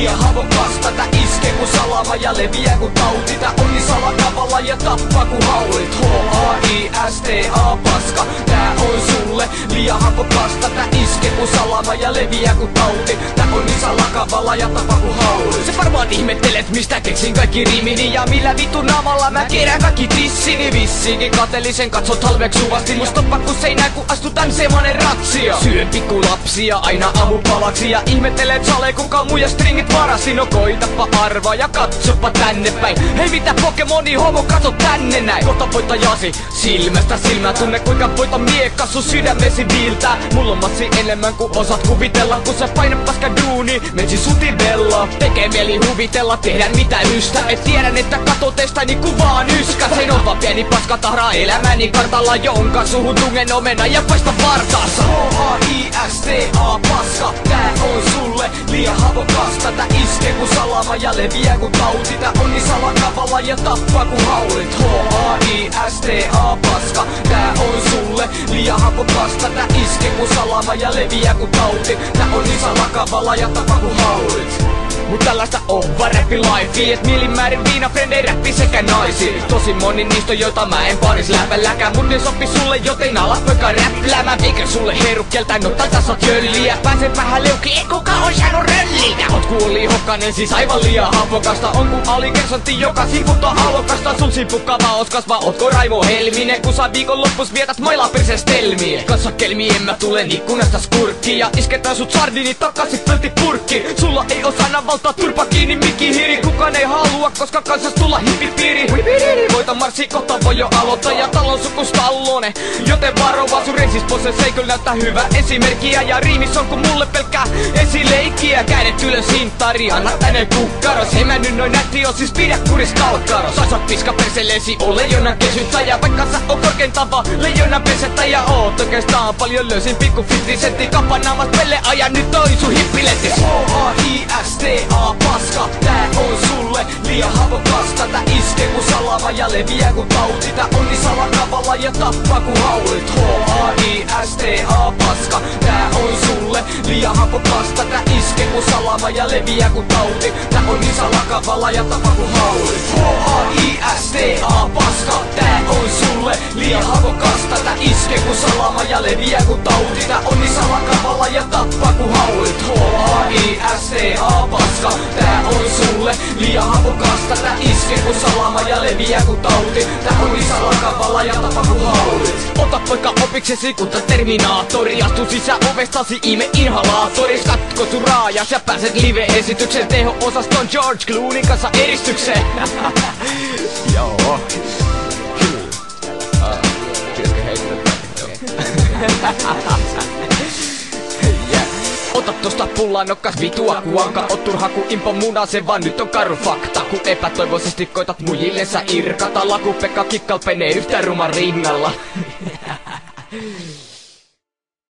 liian havokas. Tätä iskee kun salama ja leviää kun tauti. Tää on niin salakavalla ja tappaa kun haulit. H-A-I-S-T-A paska. Tää on sulle liian havokas. Tätä iskee kun salama ja leviää kun tauti. Tää on niin salakavalla ja tappaa kun haulit. Se varmaan ihmettelet mistä keksin kaikki riimini. Ja millä vittu naamalla mä kerään kaikki tissini. Vissiinkin kateellisen katsot halveksuvasti. Mut stoppa kun seinään kun astutan semanen ratsia. Syön pikku lapsia aina aamupalaksi. Ja ihmettelet sale kuka muija stringit varasi. No koitapa arvaa ja katsopa tänne päin. Hei mitä Pokemoni homo katso tänne näin. Kohta voittajasi silmästä silmää. Tunne kuinka voita miekka sun sydämesi viiltää. Mulla on massi enemmän kuin osat kuvitella. Kun sä painat paska duuni mensi sutibella. Tekee mieli huvitella tehdä mitä ystä. Et tiedän että kato teistä niinku vaan yskä. Sein on vaan pieni paska tahraa elämäni kartalla. Jonka suhun tungen omena ja paista vartaansa. H-A-I-S-T-A paska. Tää on sulle liian havokas. Tätä iskee kun salama ja leviää kun tauti. Tää on niin salakavalla ja tappaa kun haulit. H-A-I-S-T-A paska. Tää on sulle liian havokas. Tätä iskee kun salama ja leviää kun tauti. Tää on niin salakavalla ja tappaa kun haulit. Mut tällaista on vaan räppi life. Et mielinmäärin viinafrendei räppi sekä naisi. Tosi moni niistä joita mä en paris läpälläkään. Mut ne sopi sulle joten ala poika räpplämä. Eikä sulle heru keltään, no tätä saat jölliä. Pääsen vähän leuki, ei kuka on saanut röllitä. Oot kuuli hokkanen siis aivan liian havokasta. On ku alikersantti joka simputtaa alokasta. Sun simpukkaava oskas vaan ootko Raimo Helminen. Kun sä viikonloppus vietät mailaa persestelmiä. Kanssa kelmiin mä tulen ikkunasta skurkkiin. Ja isketään sut sardini takaisin pöltipurkki. Sulla ei oo sana valtaa turpa kiinni mikki hiiri. Kukaan ei halua koska kansas tulla hippipiiri. Voita marssi kohta voi jo aloittaa. Ja talon sukusta allone. Joten varo vaan sun reisispose. Se ei kyllä näyttää hyvä esimerkkiä. Ja riimis on kun mulle pelkkää esileikkiä. Kädet ylös hintari, anna tänne kukkaros. Hei mä nyt noin nätti on siis pidä kuris kalkkaros. Sä saat piska perseleesi oo leijonan kesyttäjä. Vaikka sä oot korkeintava leijonan pesettäjä. Oot oikeastaan paljon löysin pikku 50 sentti. Kapanaamas pelle aja nyt toi sun hippilettis. H-A-I-S-T-A paska. Tää on sulle liian havokas. Tätä iskee kun salama ja leviää kun tauti. Tää on niin salakavalla ja tappaa kun haulit. H-A-I-S-T-A paska. Tää on sulle liian havokas. Tätä iskee kun salama ja leviää kun tauti. Tää on niin salakavalla ja tappaa kun haulit. H-A-I-S-T-A paska. Tää on sulle liian havokas. Tätä iskee kun salama ja leviää kun tauti. Tää on niin salakavalla ja tappaa kun haulit. H-A-I-S-T-A paska. Tää on sulle liian havokas. Tätä iskee kun salama ja leviää kun tauti. Tää on niin salakavalla ja tappaa kun haulit. Ota poika opiksesi kuten Terminaattori. Astu sisään ovestasi ime inhalaattoris. Katko sun raajas ja pääset live-esityksen. Teho-osaston George Clooneyn kanssa eristykseen. Joo. Kyllä. Pitäisikö heittää? Ota tosta pullaan nokkas vitua kuanka. Oot turha ku impo munasen vaan nyt on karu fakta. Ku epätoivoisesti koitat mujille sä irkata. Laku Pekka kikkalpenee yhtä ruman rinnalla.